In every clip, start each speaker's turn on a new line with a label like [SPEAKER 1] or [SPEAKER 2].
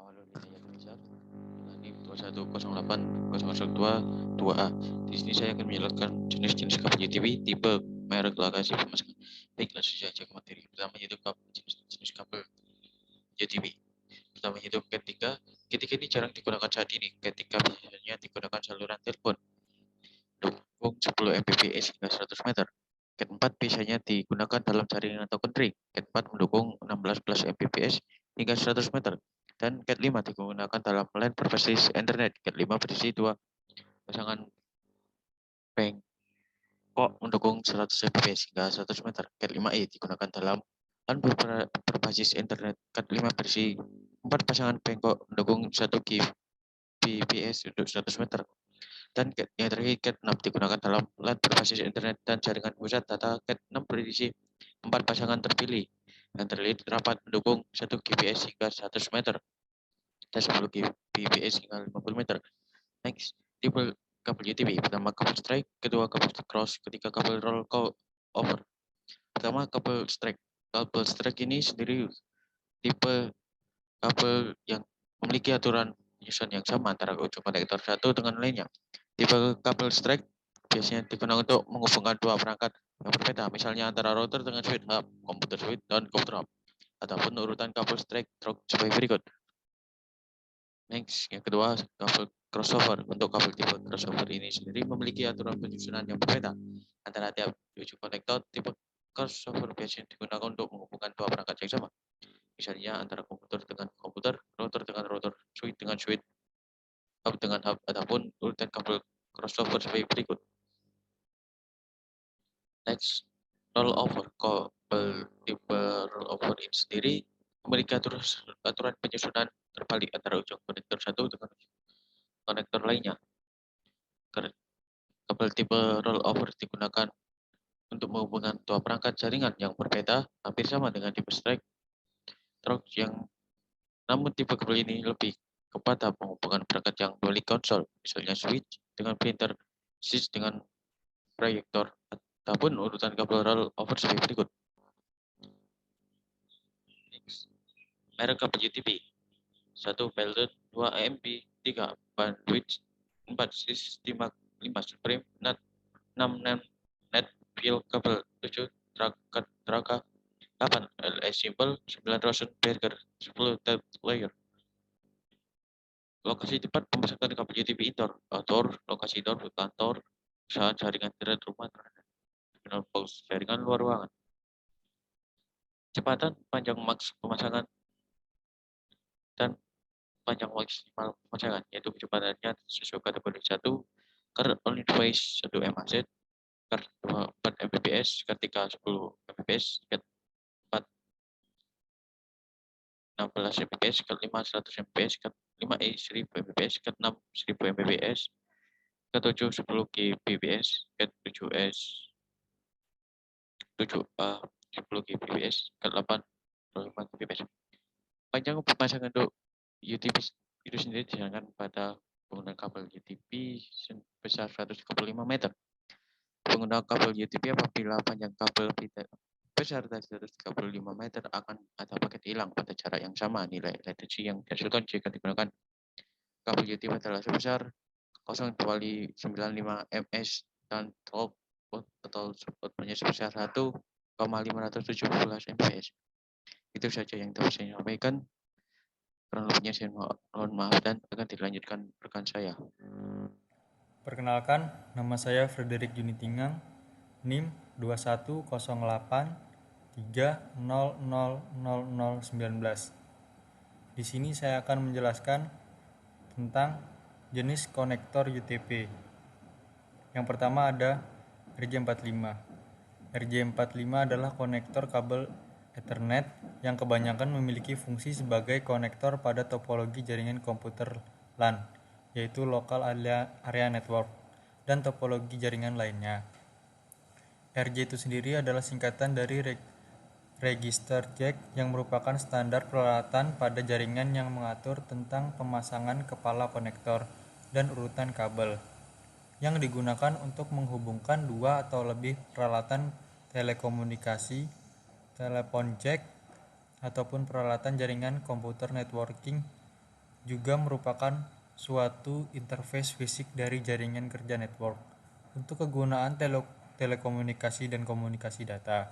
[SPEAKER 1] Awal Unit Belajar NIM 2108082 2A. Di sini saya akan menjelaskan jenis-jenis kabel UTV, tipe, merek, lokasi pemasangan. Baik, langsung saja ke materi. Pertama yaitu jenis kabel UTV. Pertama yaitu Cat 3. Cat 3 ini jarang digunakan saat ini. Cat 3 biasanya digunakan saluran telepon. Dukung 10 Mbps hingga 100 meter. Cat 4 biasanya digunakan dalam jaringan atau country. Cat 4 mendukung 16 Mbps hingga 100 meter. Dan Cat 5 digunakan dalam LAN berbasis internet. Cat 5 berisi dua pasangan bengkok mendukung 100 Mbps hingga 100 meter. Cat 5e digunakan dalam LAN berbasis internet. Cat 5 berisi 4 pasangan bengkok mendukung 1 Gbps untuk 100 meter. Dan yang terakhir Cat 6 digunakan dalam LAN berbasis internet dan jaringan pusat data. Cat 6 berisi 4 pasangan terpilih yang terlihat rapat mendukung 1 Gbps hingga 100 meter dan 10 Gbps hingga 50 meter. Next, tipe kabel UTV. Pertama kabel strike, kedua kabel cross, ketiga kabel roll over. Pertama kabel strike. Kabel strike ini sendiri tipe kabel yang memiliki aturan penyusunan yang sama antara ujung konektor satu dengan lainnya. Tipe kabel strike biasanya digunakan untuk menghubungkan dua perangkat yang berbeda, misalnya antara router dengan switch hub, komputer switch, dan komputer hub, ataupun urutan kabel strike sebagai berikut. Next, yang kedua, kabel crossover. Untuk kabel tipe crossover ini sendiri memiliki aturan penyusunan yang berbeda antara tiap ujung konektor. Tipe crossover biasanya digunakan untuk menghubungkan dua perangkat yang sama, misalnya antara komputer dengan komputer, router dengan router, switch dengan switch, hub dengan hub, ataupun urutan kabel crossover sebagai berikut. Next, rollover. Kabel tipe rollover ini sendiri memiliki aturan penyusunan terbalik antara ujung konektor satu dengan konektor lainnya. Kabel tipe rollover digunakan untuk menghubungkan dua perangkat jaringan yang berbeda, hampir sama dengan tipe strike namun tipe kabel ini lebih kepada menghubungkan perangkat yang memiliki konsol, misalnya switch dengan printer, switch dengan proyektor, ataupun urutan kabel rollover sebagai berikut. Merek kabel UTV: 1 Belted, 2 AMP, 3 Bandwidth, 4 Sistema, 5 Supreme, 6 Net Field kabel, 7 Traka, 8 LS Simple, 9 Rosen Berger, 10 Tape Layer. Lokasi tempat pemasangan kabel UTV outdoor, lokasi indoor, kantor, usaha jaringan internet rumah, terminal box, jaringan luar ruangan. Kecepatan, panjang maks pemasangan, dan panjang maksimal pemasangan, yaitu kecepatannya sesuai kategori 1, ker only device 1 MHz, ker 4 Mbps, ker 3 10 Mbps, ker 4 16 Mbps, ker 5 100 Mbps, ker 5e 1000 Mbps, ker 6 1000 Mbps, ker 7 10 Gbps, ker 7s 10 Gbps, ker 8 5 Gbps. Panjang pemasangan untuk UTV itu sendiri disarankan pada penggunaan kabel UTV sebesar 135 meter. Pengguna kabel UTV apabila panjang kabel besar dari 135 meter akan ada paket hilang pada jarak yang sama. Nilai latensi yang dihasilkan jika digunakan kabel UTV adalah sebesar 0,95 ms dan drop atau supportnya sebesar 1,517 ms. Itu saja yang dapat saya sampaikan. Kurang lebihnya saya mohon maaf dan akan dilanjutkan rekan saya.
[SPEAKER 2] Perkenalkan, nama saya Frederick Junitingang, NIM 2108300019. Di sini saya akan menjelaskan tentang jenis konektor UTP. Yang pertama ada RJ45. RJ45 adalah konektor kabel Ethernet yang kebanyakan memiliki fungsi sebagai konektor pada topologi jaringan komputer LAN, yaitu Local Area Network, dan topologi jaringan lainnya. RJ itu sendiri adalah singkatan dari Register Jack yang merupakan standar peralatan pada jaringan yang mengatur tentang pemasangan kepala konektor dan urutan kabel, yang digunakan untuk menghubungkan dua atau lebih peralatan telekomunikasi, telepon jack, ataupun peralatan jaringan komputer networking juga merupakan suatu interface fisik dari jaringan kerja network untuk kegunaan telekomunikasi dan komunikasi data.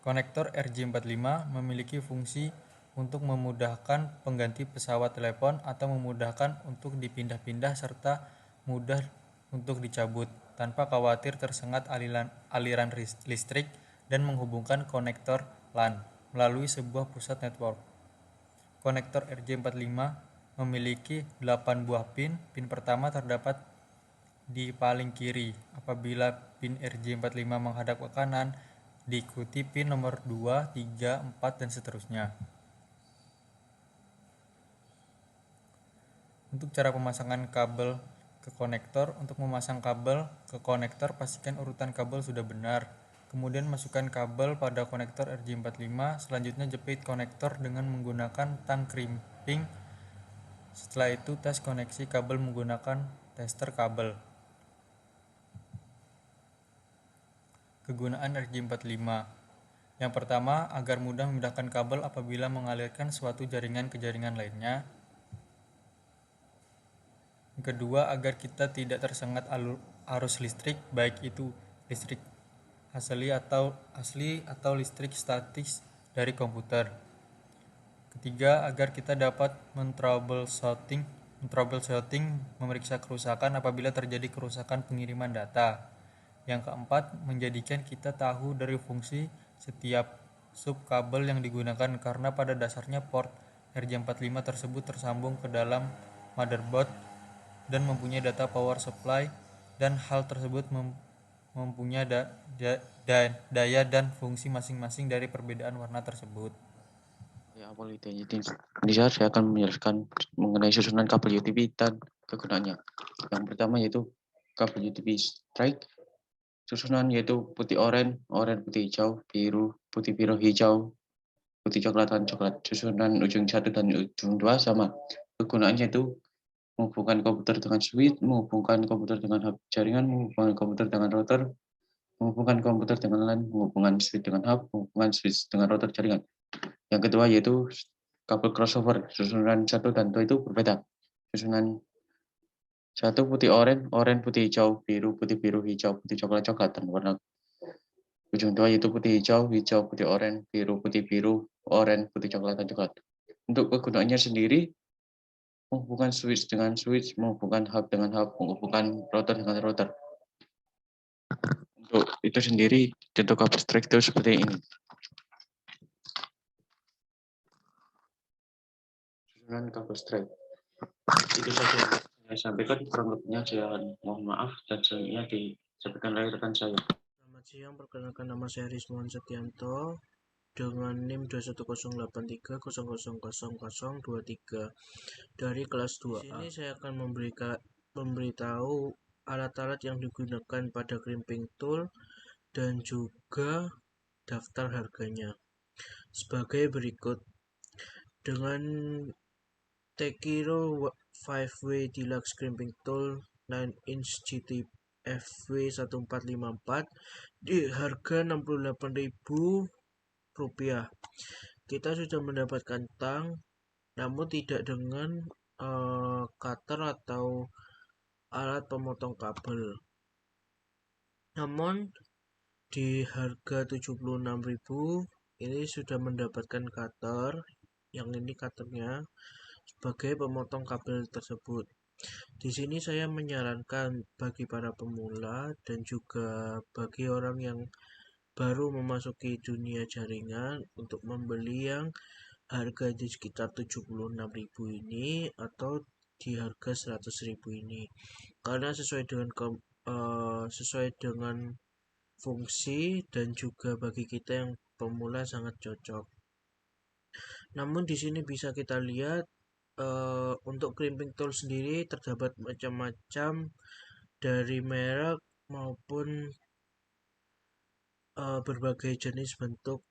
[SPEAKER 2] Konektor RJ45 memiliki fungsi untuk memudahkan pengganti pesawat telepon atau memudahkan untuk dipindah-pindah serta mudah untuk dicabut tanpa khawatir tersengat aliran listrik dan menghubungkan konektor LAN melalui sebuah pusat network. Konektor RJ45 memiliki 8 buah pin. Pin pertama terdapat di paling kiri. Apabila pin RJ45 menghadap ke kanan, diikuti pin nomor 2, 3, 4, dan seterusnya. Untuk cara pemasangan kabel ke konektor, untuk memasang kabel ke konektor, pastikan urutan kabel sudah benar. Kemudian masukkan kabel pada konektor RJ45, selanjutnya jepit konektor dengan menggunakan tang crimping. Setelah itu tes koneksi kabel menggunakan tester kabel. Kegunaan RJ45. Yang pertama, agar mudah memindahkan kabel apabila mengalirkan suatu jaringan ke jaringan lainnya. Yang kedua, agar kita tidak tersengat arus listrik, baik itu listrik asli atau listrik statis dari komputer. Ketiga, agar kita dapat troubleshooting, memeriksa kerusakan apabila terjadi kerusakan pengiriman data. Yang keempat, menjadikan kita tahu dari fungsi setiap sub kabel yang digunakan karena pada dasarnya port RJ45 tersebut tersambung ke dalam motherboard dan mempunyai data power supply, dan hal tersebut mempunyai daya dan fungsi masing-masing dari perbedaan warna tersebut.
[SPEAKER 1] Ya, boleh. Jadi di sini saya akan menjelaskan mengenai susunan kabel UTP dan kegunaannya. Yang pertama yaitu kabel UTP strike. Susunan yaitu putih oranye, putih hijau, biru, putih biru hijau, putih coklatan coklat. Susunan ujung 1 dan ujung 2 sama. Kegunaannya itu menghubungkan komputer dengan switch, menghubungkan komputer dengan hub jaringan, menghubungkan komputer dengan router, menghubungkan komputer dengan LAN, menghubungkan switch dengan hub, menghubungkan switch dengan router jaringan. Yang kedua yaitu kabel crossover. Susunan 1 dan 2 itu berbeda. Susunan 1 putih oranye, putih hijau, biru, hijau, putih coklat, dan warna ujung 2 yaitu putih hijau, putih oranye, biru, oranye, putih coklat, dan coklat. Untuk kegunaannya sendiri, menghubungkan switch dengan switch, menghubungkan hub dengan hub, menghubungkan router dengan router. Untuk itu sendiri, bentuk kabel strike itu seperti ini. Susunan kabel strike. Itu saja yang saya sampaikan, kurang lebihnya saya mohon maaf dan selanjutnya disampaikan oleh rekan saya.
[SPEAKER 3] Selamat siang, perkenalkan nama saya Rizwan Setianto dengan NIM 21083000023 dari kelas 2A. Di sini saya akan memberitahu alat-alat yang digunakan pada crimping tool dan juga daftar harganya. Sebagai berikut, dengan Tekiro 5W Deluxe Crimping Tool 9-inch GT FW1454 di harga Rp68.000. Kita sudah mendapatkan tang, namun tidak dengan cutter atau alat pemotong kabel. Namun di harga Rp76.000 ini sudah mendapatkan cutter, yang ini cutternya sebagai pemotong kabel tersebut. Di sini saya menyarankan bagi para pemula dan juga bagi orang yang baru memasuki dunia jaringan untuk membeli yang harga di sekitar Rp76.000 ini atau di harga Rp100.000 ini, karena sesuai dengan fungsi dan juga bagi kita yang pemula sangat cocok. Namun di sini bisa kita lihat untuk crimping tool sendiri terdapat macam-macam dari merek maupun berbagai jenis bentuk.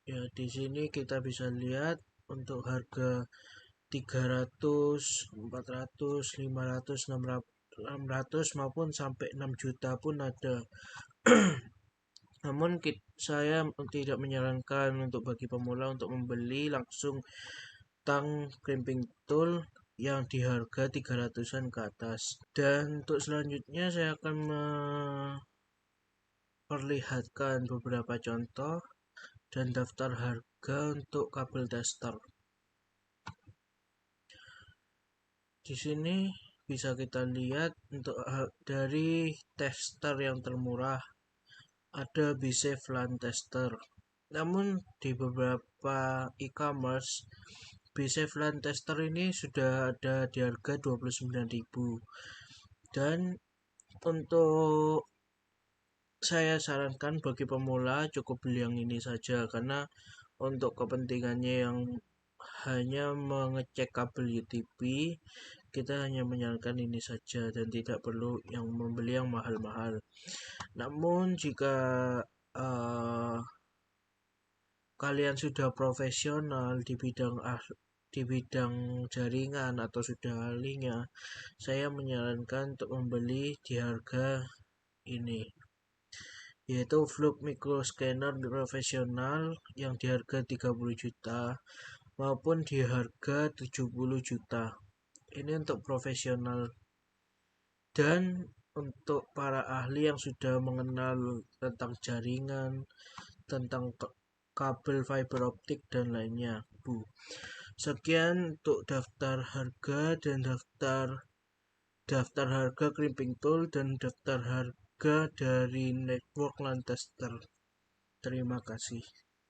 [SPEAKER 3] Ya, di sini kita bisa lihat untuk harga 300, 400, 500, 600 maupun sampai 6 juta pun ada. Namun saya tidak menyarankan untuk bagi pemula untuk membeli langsung tang crimping tool yang di harga 300-an ke atas. Dan untuk selanjutnya saya akan memperlihatkan beberapa contoh dan daftar harga untuk kabel tester. Di sini bisa kita lihat untuk dari tester yang termurah ada BSafe LAN tester. Namun di beberapa e-commerce BSafe LAN tester ini sudah ada di harga 29.000. Dan untuk saya sarankan bagi pemula cukup beli yang ini saja, karena untuk kepentingannya yang hanya mengecek kabel UTP, kita hanya menyarankan ini saja dan tidak perlu yang membeli yang mahal-mahal. Namun jika kalian sudah profesional di bidang jaringan atau sudah ahlinya, saya menyarankan untuk membeli di harga ini, yaitu Vlug Micro Scanner profesional yang di harga 30 juta maupun di harga 70 juta. Ini untuk profesional. Dan untuk para ahli yang sudah mengenal tentang jaringan, tentang kabel fiber optik dan lainnya. Sekian untuk daftar harga dan daftar harga crimping tool dan daftar harga dari network LAN tester. Terima kasih.